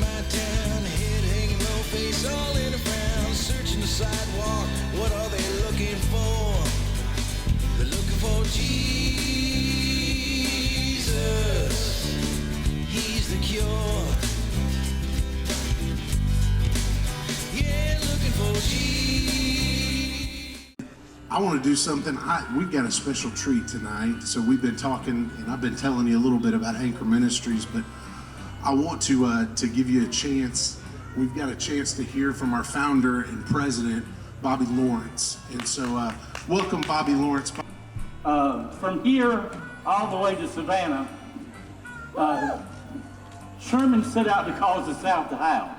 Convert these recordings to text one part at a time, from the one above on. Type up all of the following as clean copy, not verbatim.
my town, head hanging low, face all in a frown, searching the sidewalk. What are they looking for? They're looking for Jesus. He's the cure. Yeah, looking for Jesus. I want to do something. We've got a special treat tonight. So we've been talking, and I've been telling you a little bit about Anchor Ministries, but I want to give you a chance. We've got a chance to hear from our founder and president, Bobby Lawrence. And so welcome, Bobby Lawrence. From here all the way to Savannah, Sherman set out to cause the South to howl.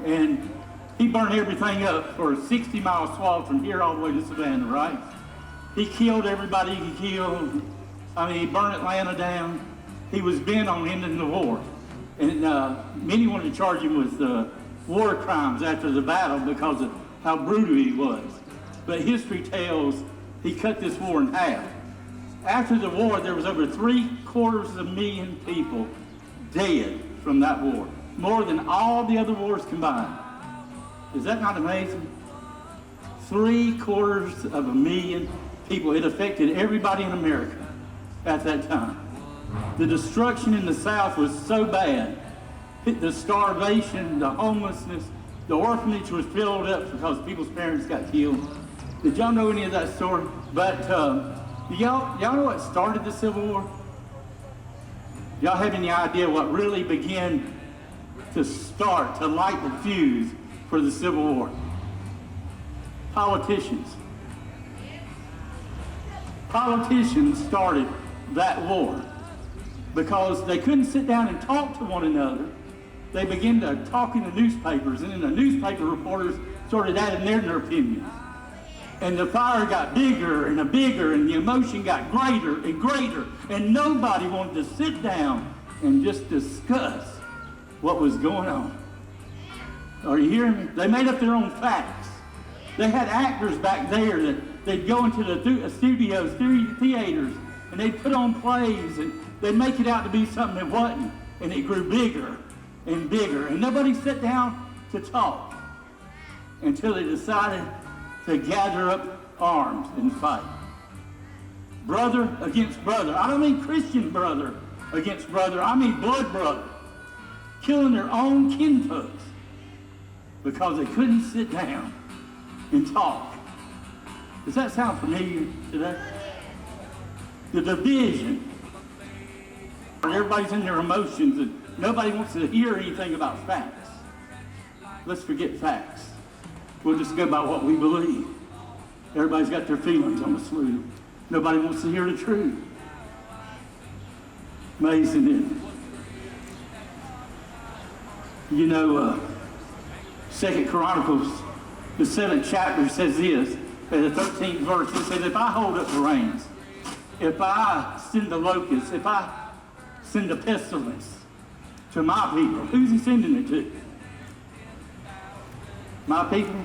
And he burned everything up for a 60-mile swath from here all the way to Savannah, right? He killed everybody he could kill. I mean, he burned Atlanta down. He was bent on ending the war. And many wanted to charge him with war crimes after the battle because of how brutal he was. But history tells he cut this war in half. After the war, there was over 750,000 people dead from that war, more than all the other wars combined. Is that not amazing? 750,000 people. It affected everybody in America at that time. The destruction in the South was so bad. The starvation, the homelessness, the orphanage was filled up because people's parents got killed. Did y'all know any of that story? But y'all know what started the Civil War? Y'all have any idea what really began to light the fuse for the Civil War? Politicians. Politicians started that war because they couldn't sit down and talk to one another. They began to talk in the newspapers, and then the newspaper reporters started adding their opinions. And the fire got bigger and bigger, and the emotion got greater and greater, and nobody wanted to sit down and just discuss what was going on. Are you hearing me? They made up their own facts. They had actors back there that they'd go into the studios, theaters, and they'd put on plays, and they'd make it out to be something it wasn't, and it grew bigger and bigger, and nobody sat down to talk until they decided to gather up arms and fight. Brother against brother. I don't mean Christian brother against brother. I mean blood brother. Killing their own kinfolks because they couldn't sit down and talk. Does that sound familiar today? The division. Everybody's in their emotions and nobody wants to hear anything about facts. Let's forget facts. We'll just go by what we believe. Everybody's got their feelings on the sleeve. Nobody wants to hear the truth. Amazing, isn't it? You know, 2 Chronicles, the 7th chapter says this, in the 13th verse, it says, if I hold up the reins, if I send the locusts, if I send the pestilence to my people, who's he sending it to? My people?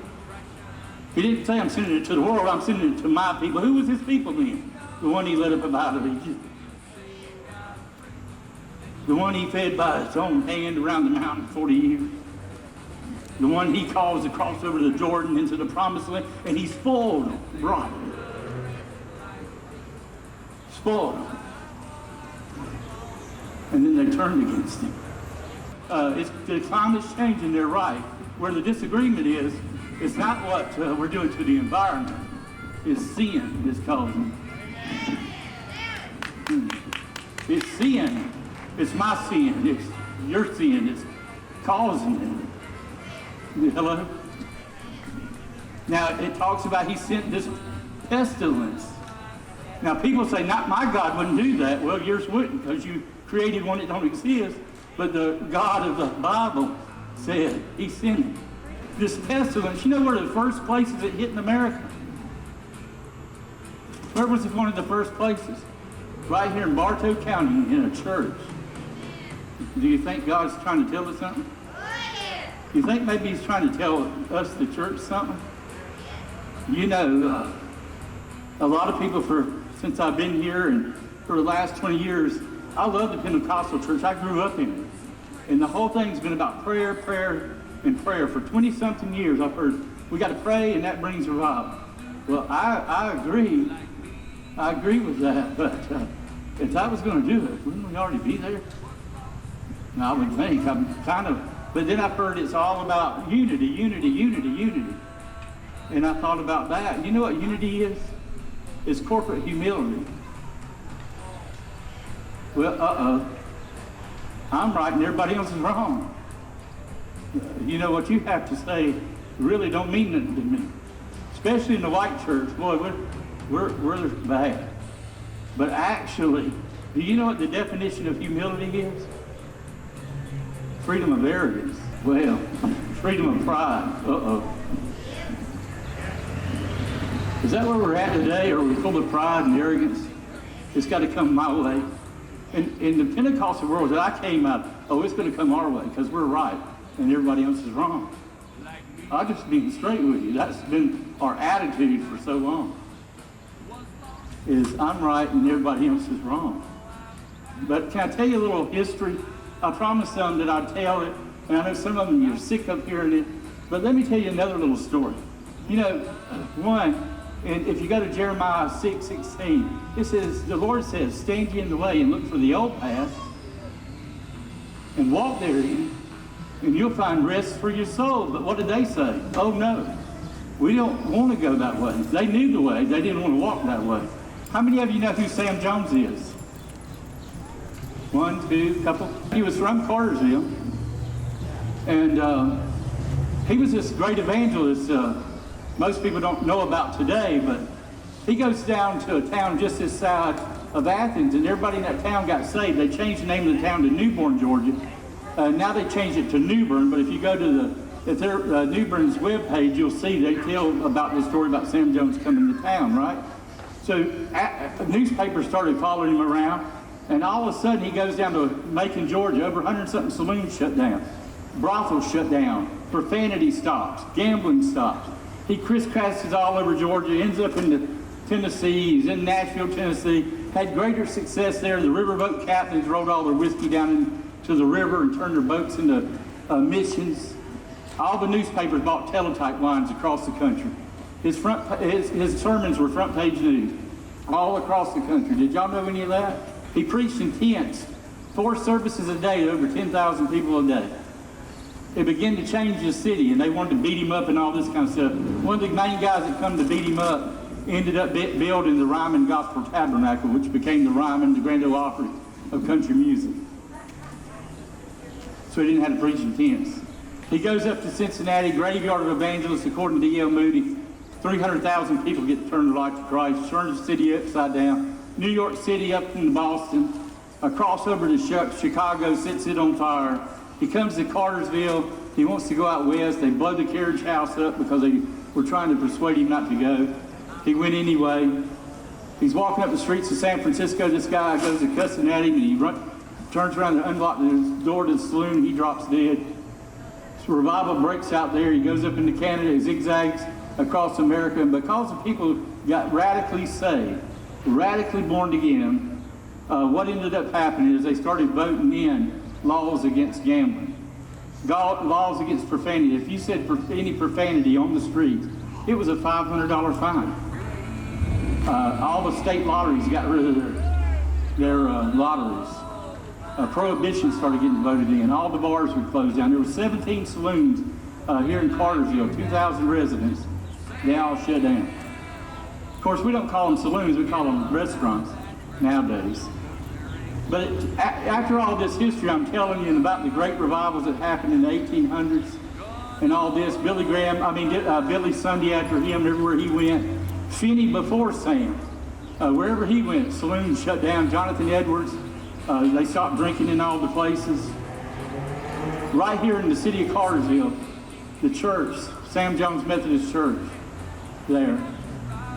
He didn't say I'm sending it to the world, I'm sending it to my people. Who was his people then? The one he led up out of Egypt. The one he fed by his own hand around the mountain for 40 years. The one he caused to cross over the Jordan into the promised land, and he spoiled them, brought them. Spoiled them. And then they turned against him. The climate's changing, they're right. Where the disagreement is, it's not what we're doing to the environment. It's sin is causing. It's sin. It's my sin. It's your sin. It's causing it. Hello? Now, it talks about he sent this pestilence. Now, people say, not my God wouldn't do that. Well, yours wouldn't, because you created one that don't exist. But the God of the Bible said he sent it. This pestilence, you know where the first places it hit in America? Where was it one of the first places? Right here in Bartow County in a church. Do you think God's trying to tell us something? Do you think maybe he's trying to tell us, the church, something? You know, a lot of people since I've been here and for the last 20 years, I love the Pentecostal church. I grew up in it. And the whole thing's been about prayer, prayer, and prayer. For 20-something years, I've heard, we got to pray and that brings revival. Well, I agree. I agree with that, but if I was going to do it, wouldn't we already be there? No, I would think. I'm kind of, but then I've heard it's all about unity, unity, unity, unity. And I thought about that. You know what unity is? It's corporate humility. Well, I'm right and everybody else is wrong. You know what you have to say really don't mean nothing to me. Especially in the white church, boy, we're bad. But actually, do you know what the definition of humility is? Freedom of arrogance. Well, freedom of pride. Is that where we're at today? Are we full of pride and arrogance? It's got to come my way. In the Pentecostal world that I came out, it's going to come our way because we're right and everybody else is wrong. I'll just be straight with you. That's been our attitude for so long. Is I'm right and everybody else is wrong. But can I tell you a little history? I promised them that I'd tell it, and I know some of them you're sick of hearing it, but let me tell you another little story. You know, one, and if you go to Jeremiah 6:16, it says, the Lord says, stand ye in the way and look for the old path and walk therein, and you'll find rest for your soul. But what did they say? Oh no, we don't want to go that way. They knew the way, they didn't want to walk that way. How many of you know who Sam Jones is? One, two, couple. He was from Cartersville, and he was this great evangelist. Most people don't know about today, but he goes down to a town just this side of Athens, and everybody in that town got saved. They changed the name of the town to Newbern, Georgia. Now they changed it to Newbern, but if you go to their Newbern's webpage, you'll see they tell about the story about Sam Jones coming to town, right? So newspapers started following him around, and all of a sudden he goes down to Macon, Georgia. Over 100-something saloons shut down, brothels shut down, profanity stops, gambling stops. He crisscrosses all over Georgia, ends up in Tennessee. He's in Nashville, Tennessee. Had greater success there. The riverboat captains rode all their whiskey down into the river and turned their boats into missions. All the newspapers bought teletype lines across the country. His sermons were front page news all across the country. Did y'all know any of that? He preached in tents, 4 services a day, over 10,000 people a day. It began to change the city, and they wanted to beat him up and all this kind of stuff. One of the main guys that come to beat him up ended up building the Ryman Gospel Tabernacle, which became the Ryman, the Grand Ole Opry of country music. So he didn't have to preach in tents. He goes up to Cincinnati, graveyard of evangelists, according to D.L. Moody. 300,000 people get to turn their life to Christ, turns the city upside down. New York City up into Boston, across over to Chicago, sets it on fire. He comes to Cartersville. He wants to go out west. They blow the carriage house up because they were trying to persuade him not to go. He went anyway. He's walking up the streets of San Francisco. This guy goes to cussing at him, and he turns around and unlocks the door to the saloon. He drops dead. So revival breaks out there. He goes up into Canada. He zigzags across America. And because the people got radically saved, radically born again, what ended up happening is they started voting in laws against gambling, laws against profanity. If you said any profanity on the streets, it was a $500 fine. All the state lotteries got rid of their lotteries. Prohibition started getting voted in. All the bars were closed down. There were 17 saloons here in Cartersville, 2,000 residents. They all shut down. Of course, we don't call them saloons, we call them restaurants nowadays. But after all this history I'm telling you about the great revivals that happened in the 1800s and all this, Billy Sunday after him, everywhere he went, Finney before Sam, wherever he went, saloons shut down. Jonathan Edwards, they stopped drinking in all the places. Right here in the city of Cartersville, the church, Sam Jones Methodist Church, there,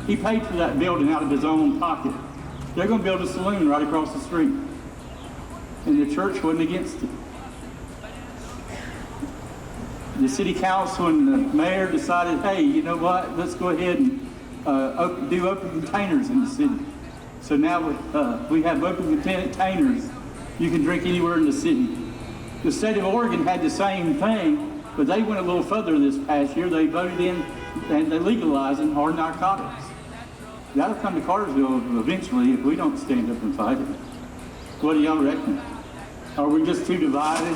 he paid for that building out of his own pocket. They're going to build a saloon right across the street. And the church wasn't against it. The city council and the mayor decided, hey, you know what, let's go ahead and do open containers in the city. So now we have open containers. You can drink anywhere in the city. The state of Oregon had the same thing, but they went a little further this past year. They voted in and they legalizing hard narcotics. That'll come to Cartersville eventually if we don't stand up and fight it. What do y'all reckon? Are we just too divided?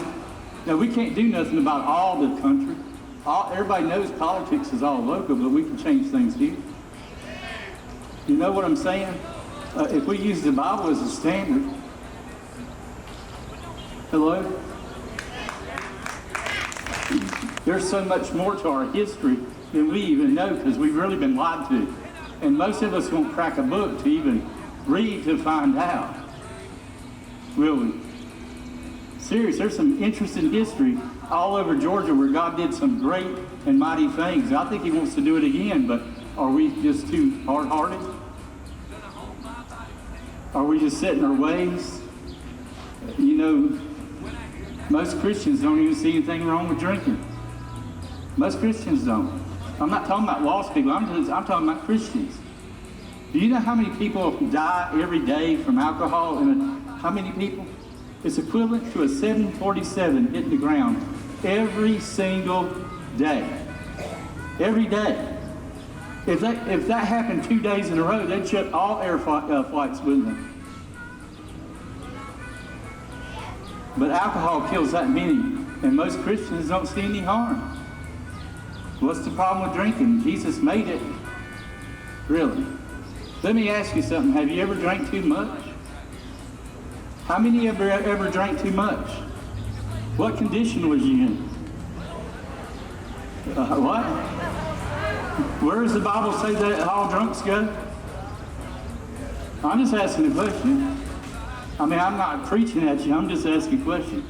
Now, we can't do nothing about all the country. Everybody knows politics is all local, but we can change things here. You know what I'm saying? If we use the Bible as a standard. Hello? There's so much more to our history than we even know because we've really been lied to. And most of us won't crack a book to even read to find out. Will we? Serious, there's some interesting history all over Georgia where God did some great and mighty things. I think he wants to do it again, but are we just too hard-hearted? Are we just set in our ways? You know, most Christians don't even see anything wrong with drinking. Most Christians don't. I'm not talking about lost people, I'm talking about Christians. Do you know how many people die every day from alcohol? How many people? It's equivalent to a 747 hitting the ground every single day. Every day. If that happened 2 days in a row, they'd shut all air flights, wouldn't they? But alcohol kills that many, and most Christians don't see any harm. What's the problem with drinking? Jesus made it. Really. Let me ask you something. Have you ever drank too much? How many of you ever drank too much? What condition was you in? What? Where does the Bible say that all drunks go? I'm just asking a question. I mean, I'm not preaching at you. I'm just asking a question.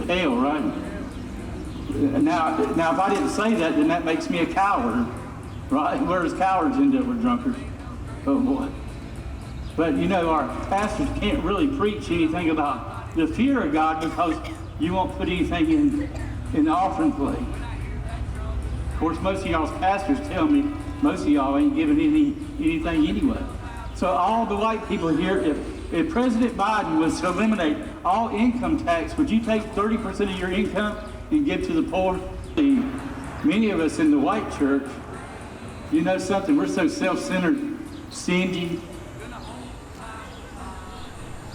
Hell, right? Now, if I didn't say that, then that makes me a coward, right? Whereas cowards end up with drunkards. Oh, boy. But, you know, our pastors can't really preach anything about the fear of God because you won't put anything in the offering plate. Of course, most of y'all's pastors tell me most of y'all ain't giving anything anyway. So all the white people here, if President Biden was to eliminate all income tax, would you take 30% of your income and give to the poor? Many of us in the white church, you know something, we're so self-centered, stingy,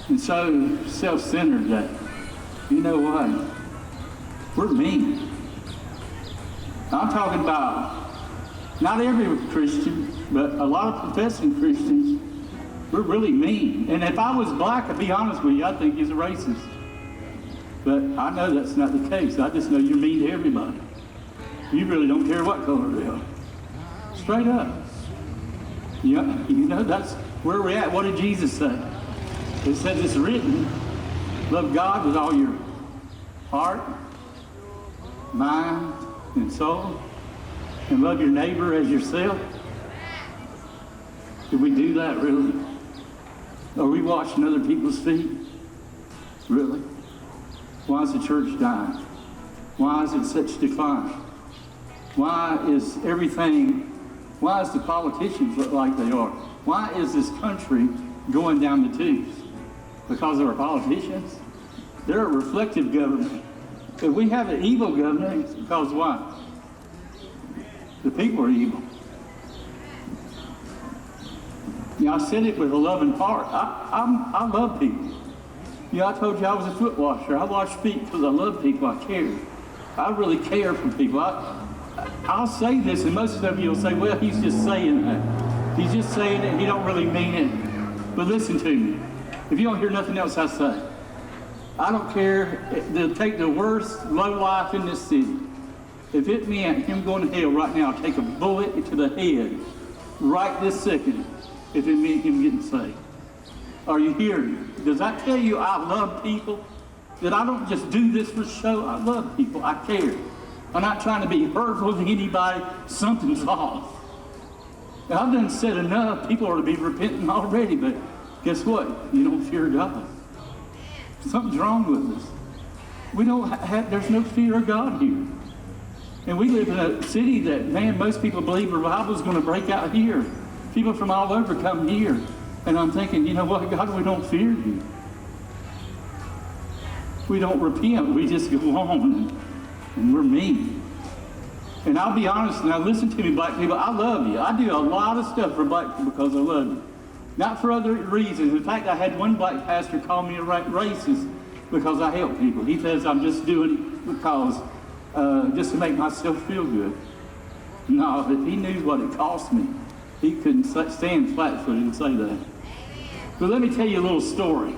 and so self-centered that, you know what, we're mean. I'm talking about not every Christian, but a lot of professing Christians, we're really mean. And if I was black, to be honest with you, I'd think he's a racist. But I know that's not the case. I just know you're mean to everybody. You really don't care what color they are. Straight up. You know, that's where we're at. What did Jesus say? It says it's written, love God with all your heart, mind, and soul, and love your neighbor as yourself. Did we do that, really? Are we washing other people's feet? Really? Why is the church dying? Why is it such decline? Why is the politicians look like they are? Why is this country going down the tubes? Because of our politicians? They're a reflective government. If we have an evil government, it's because why? The people are evil. You know, I said it with a loving heart. I love people. You know, I told you I was a foot washer. I wash feet because I love people. I care. I really care for people. I'll say this, and most of you will say, well, he's just saying that. He's just saying it. He don't really mean it. But listen to me. If you don't hear nothing else I say, I don't care. They'll take the worst low life in this city. If it meant him going to hell right now, take a bullet to the head right this second, if it meant him getting saved. Are you hearing me? Does that tell you I love people? That I don't just do this for show? I love people. I care. I'm not trying to be hurtful to anybody. Something's off. Now, I've done said enough. People ought to be repenting already, but guess what? You don't fear God. Something's wrong with us. We don't have, there's no fear of God here. And we live in a city that, man, most people believe revival's going to break out here. People from all over come here. And I'm thinking, you know what, God, we don't fear you. we don't repent. We just go on, and we're mean. And I'll be honest, now listen to me, black people, I love you. I do a lot of stuff for black people because I love you. Not for other reasons. In fact, I had one black pastor call me a racist because I help people. He says I'm just doing it because, just to make myself feel good. No, if he knew what it cost me, he couldn't stand flat-footed and say that. But let me tell you a little story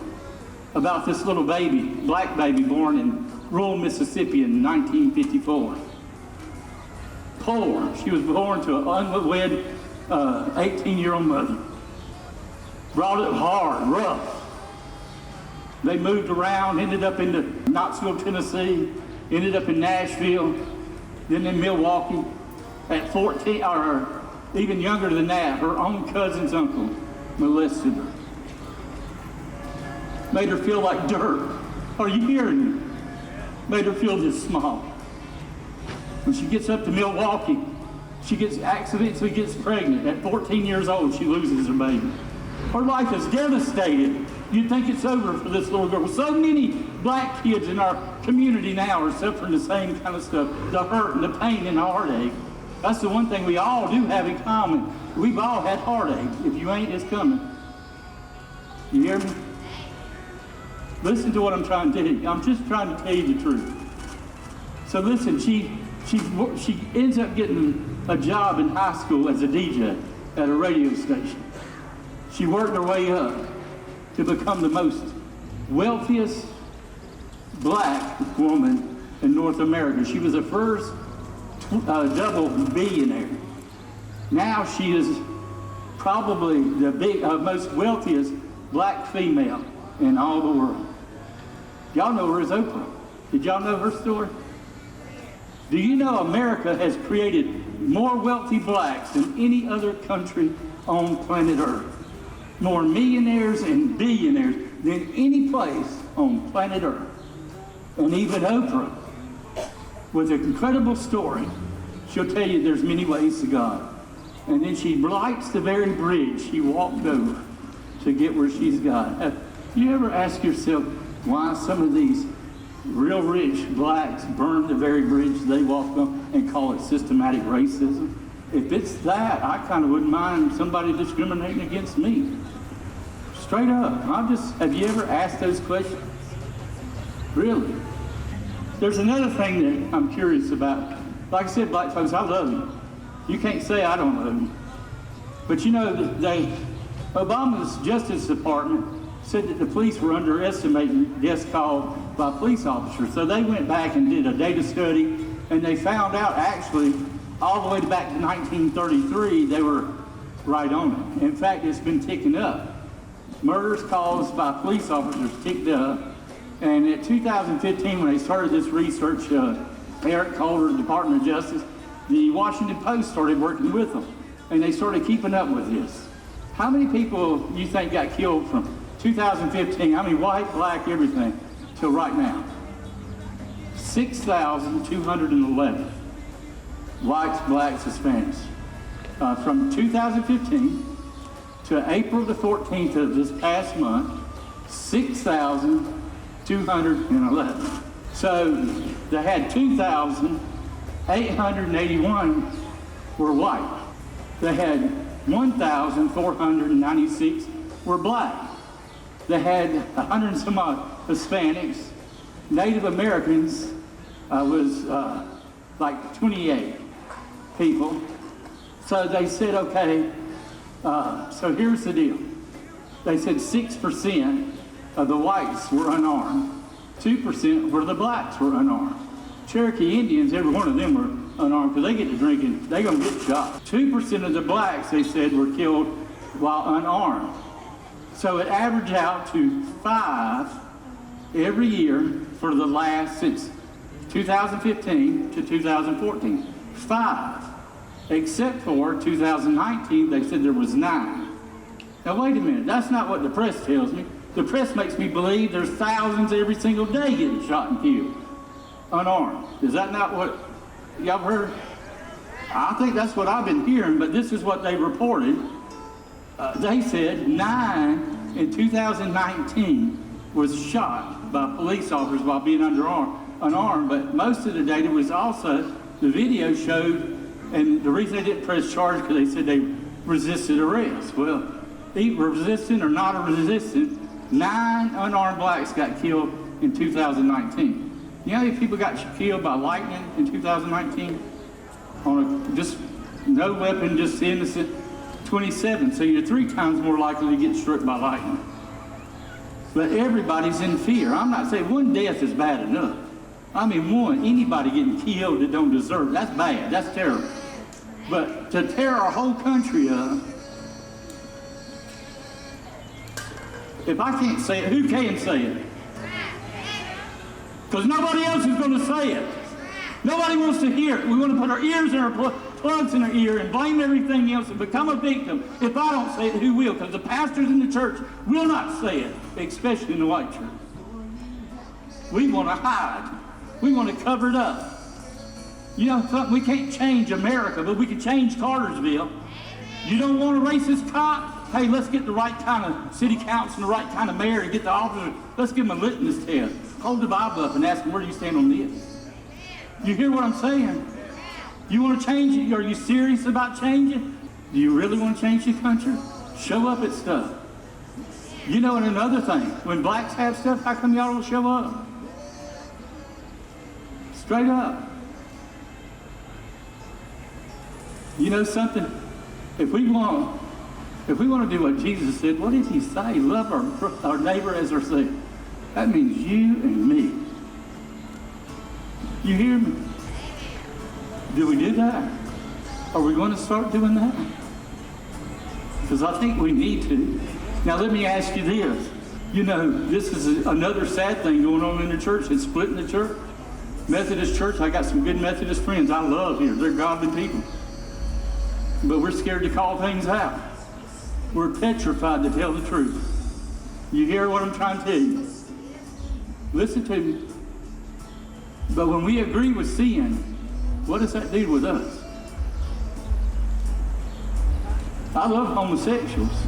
about this little baby, black baby, born in rural Mississippi in 1954. Poor. She was born to an unwed 18-year-old mother. Brought up hard, rough. They moved around, ended up in Knoxville, Tennessee, ended up in Nashville, then in Milwaukee. At 14, or even younger than that, her own cousin's uncle molested her. Made her feel like dirt. Are you hearing me? Made her feel this small. When she gets up to Milwaukee, she accidentally gets pregnant. At 14 years old, she loses her baby. Her life is devastated. You'd think it's over for this little girl. So many black kids in our community now are suffering the same kind of stuff. The hurt and the pain and the heartache. That's the one thing we all do have in common. We've all had heartache. If you ain't, it's coming. You hear me? Listen to what I'm trying to tell you. I'm just trying to tell you the truth. So listen, she ends up getting a job in high school as a DJ at a radio station. She worked her way up to become the most wealthiest black woman in North America. She was the first double billionaire. Now she is probably the most wealthiest black female in all the world. Y'all know her as Oprah. Did y'all know her story? Do you know America has created more wealthy blacks than any other country on planet Earth? More millionaires and billionaires than any place on planet Earth. And even Oprah, with an incredible story, she'll tell you there's many ways to God. And then she lights the very bridge she walked over to get where she's got. Have you ever asked yourself why some of these real rich blacks burned the very bridge they walked on and call it systematic racism? If it's that, I kind of wouldn't mind somebody discriminating against me. Straight up. Have you ever asked those questions? Really? There's another thing that I'm curious about. Like I said, black folks, I love you. You can't say I don't love you. But you know, Obama's Justice Department said that the police were underestimating deaths caused by police officers. So they went back and did a data study, and they found out actually all the way back to 1933, they were right on it. In fact, it's been ticking up. Murders caused by police officers ticked up. And in 2015, when they started this research, Eric Calder, the Department of Justice, the Washington Post started working with them. And they started keeping up with this. How many people you think got killed from 2015, I mean white, black, everything, till right now? 6,211. Whites, blacks, Hispanics. From 2015 to April the 14th of this past month, 6,211. So they had 2,881 were white. They had 1,496 were black. They had 100 and some odd Hispanics. Native Americans was like 28 people. So they said, okay, so here's the deal. They said 6% of the whites were unarmed. 2% were the blacks were unarmed. Cherokee Indians, every one of them were unarmed because they get to drinking, they're going to get shot. 2% of the blacks, they said, were killed while unarmed. So it averaged out to 5 every year for the last, since 2015 to 2014. 5. Except for 2019, they said there was 9. Now wait a minute, that's not what the press tells me. The press makes me believe there's thousands every single day getting shot and killed, unarmed. Is that not what y'all heard? I think that's what I've been hearing, but this is what they reported. They said 9 in 2019 was shot by police officers while being unarmed, but most of the data was also, the video showed, and the reason they didn't press charge because they said they resisted arrest. Well, either resisting or not resisting, 9 unarmed blacks got killed in 2019. You know how many people got killed by lightning in 2019? Just no weapon, just innocent, 27. So you're 3 times more likely to get struck by lightning. But everybody's in fear. I'm not saying one death is bad enough. I mean, anybody getting killed that don't deserve it, that's bad, that's terrible. But to tear our whole country up, if I can't say it, who can say it? Because nobody else is going to say it. Nobody wants to hear it. We want to put our ears in our plugs in our ear and blame everything else and become a victim. If I don't say it, who will? Because the pastors in the church will not say it, especially in the white church. We want to hide. We want to cover it up. You know, we can't change America, but we can change Cartersville. You don't want a racist cop? Hey, let's get the right kind of city council and the right kind of mayor and get the officer. Let's give them a litmus test. Hold the Bible up and ask them, where do you stand on this? You hear what I'm saying? You want to change it? Are you serious about changing? Do you really want to change your country? Show up at stuff. You know, and another thing, when blacks have stuff, how come y'all don't show up? Straight up. You know something? If we want to do what Jesus said, what did he say? Love our neighbor as ourselves. That means you and me. You hear me? Do we do that? Are we going to start doing that? Because I think we need to. Now let me ask you this. You know, this is another sad thing going on in the church. It's splitting the church. Methodist church, I got some good Methodist friends I love here. They're godly people. But we're scared to call things out. We're petrified to tell the truth. You hear what I'm trying to tell you? Listen to me. But when we agree with sin, what does that do with us? I love homosexuals.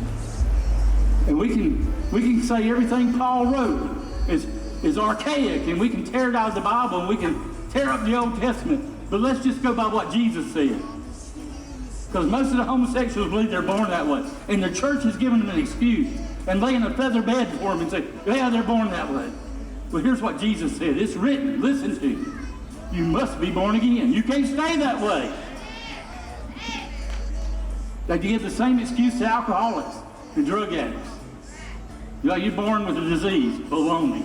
And we can say everything Paul wrote is archaic, and we can tear it out of the Bible, and we can tear up the Old Testament. But let's just go by what Jesus said. Because most of the homosexuals believe they're born that way. And the church is giving them an excuse and laying a feather bed for them and say, yeah, they're born that way. Well, here's what Jesus said. It's written. Listen to me. You must be born again. You can't stay that way. They give the same excuse to alcoholics and drug addicts. You know, you're born with a disease. Baloney.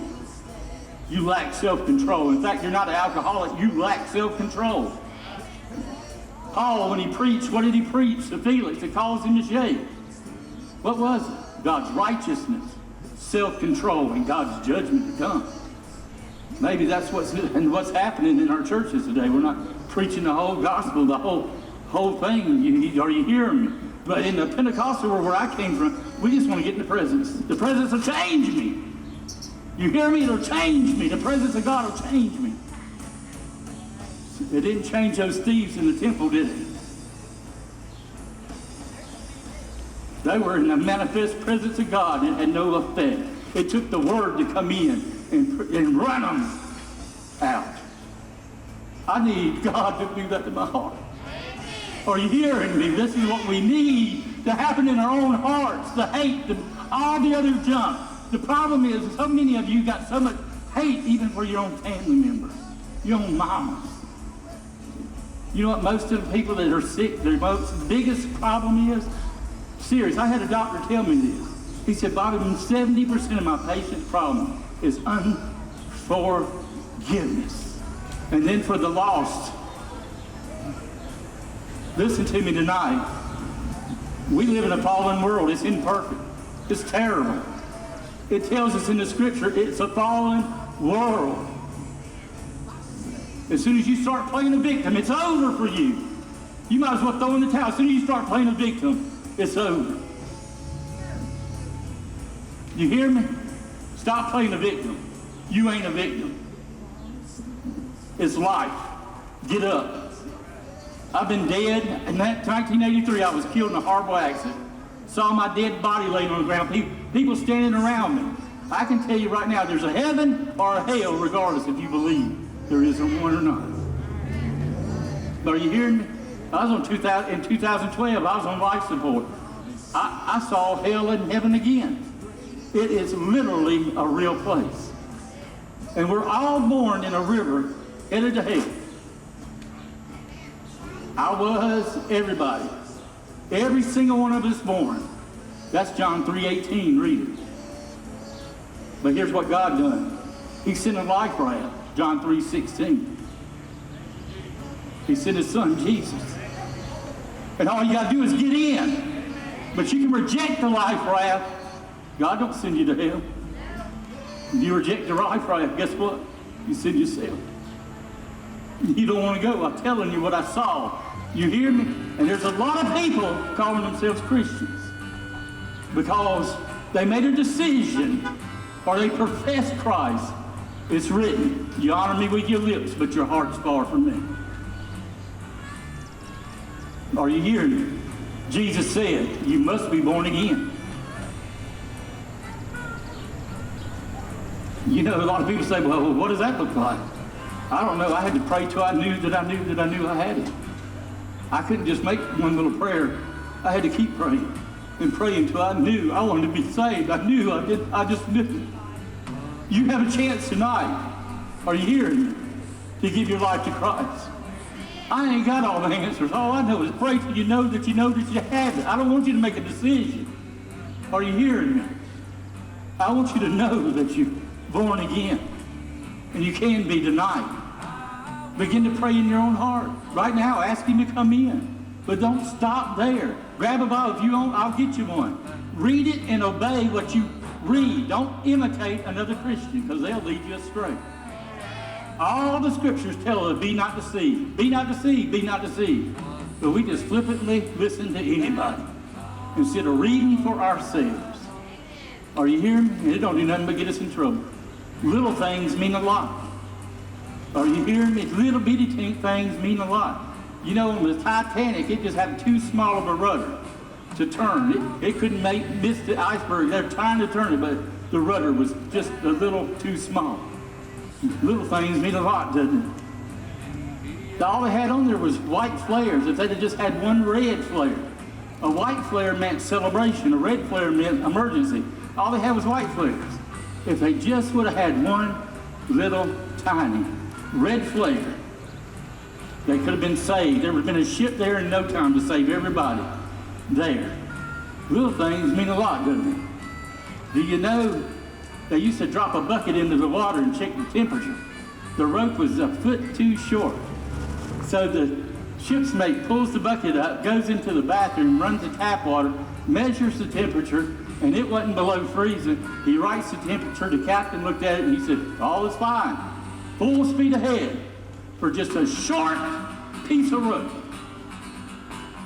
You lack self-control. In fact, you're not an alcoholic. You lack self-control. Paul, when he preached, what did he preach to Felix that caused him to shake? What was it? God's righteousness, self-control, and God's judgment to come. Maybe that's what's happening in our churches today. We're not preaching the whole gospel, the whole thing. Are you hearing me? But in the Pentecostal world where I came from, we just want to get in the presence. The presence will change me. You hear me? It'll change me. The presence of God will change me. It didn't change those thieves in the temple, did it? They were in the manifest presence of God and had no effect. It took the word to come in and run them out. I need God to do that to my heart. Are you hearing me? This is what we need to happen in our own hearts. The hate, all the other junk. The problem is so many of you got so much hate even for your own family members, your own mamas. You know what most of the people that are sick, their most biggest problem is? Serious. I had a doctor tell me this. He said, Bobby, 70% of my patient's problem is unforgiveness. And then for the lost, listen to me tonight. We live in a fallen world. It's imperfect. It's terrible. It tells us in the scripture, it's a fallen world. As soon as you start playing a victim, it's over for you. You might as well throw in the towel. As soon as you start playing a victim, it's over. You hear me? Stop playing a victim. You ain't a victim. It's life. Get up. I've been dead. In 1983, I was killed in a horrible accident. Saw my dead body laying on the ground. People standing around me. I can tell you right now, there's a heaven or a hell, regardless if you believe there isn't one or not. Are you hearing me? In 2012, I was on life support. I saw hell and heaven again. It is literally a real place. And we're all born in a river headed to hell. I was, everybody. Every single one of us born. That's John 3:18, read it. But here's what God done. He sent a life raft, John 3:16. He sent his son, Jesus. And all you got to do is get in. But you can reject the life raft. God don't send you to hell. If you reject the life raft, guess what? You send yourself. You don't want to go. I'm telling you what I saw. You hear me? And there's a lot of people calling themselves Christians because they made a decision or they profess Christ. It's written, you honor me with your lips, but your heart's far from me. Are you hearing me? Jesus said, you must be born again. You know, a lot of people say, well, what does that look like? I don't know. I had to pray till I knew that I knew I had it. I couldn't just make one little prayer. I had to keep praying and praying until I knew I wanted to be saved. I just knew. You have a chance tonight. Are you hearing me? To give your life to Christ. I ain't got all the answers. All I know is pray till you know that you have it. I don't want you to make a decision. Are you hearing me? I want you to know that you're born again. And you can be tonight. Begin to pray in your own heart. Right now, ask him to come in. But don't stop there. Grab a Bible. If you won't, I'll get you one. Read it and obey what you read. Don't imitate another Christian because they'll lead you astray. All the scriptures tell us, be not deceived. Be not deceived, be not deceived. But we just flippantly listen to anybody instead of reading for ourselves. Are you hearing me? It don't do nothing but get us in trouble. Little things mean a lot. Are you hearing me? Little bitty things mean a lot. You know, on the Titanic, it just had too small of a rudder to turn. It couldn't miss the iceberg. They're trying to turn it, but the rudder was just a little too small. Little things mean a lot, doesn't it? All they had on there was white flares. If they'd have just had one red flare. A white flare meant celebration. A red flare meant emergency. All they had was white flares. If they just would have had one little tiny red flare, they could have been saved. There would have been a ship there in no time to save everybody there. Little things mean a lot, doesn't it? Do you know they used to drop a bucket into the water and check the temperature? The rope was a foot too short. So the ship's mate pulls the bucket up, goes into the bathroom, runs the tap water, measures the temperature, and it wasn't below freezing. He writes the temperature. The captain looked at it and he said, all is fine. Full speed ahead for just a short piece of rope.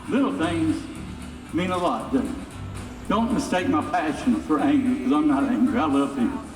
Little things mean a lot, don't they? Don't mistake my passion for anger, because I'm not angry. I love people.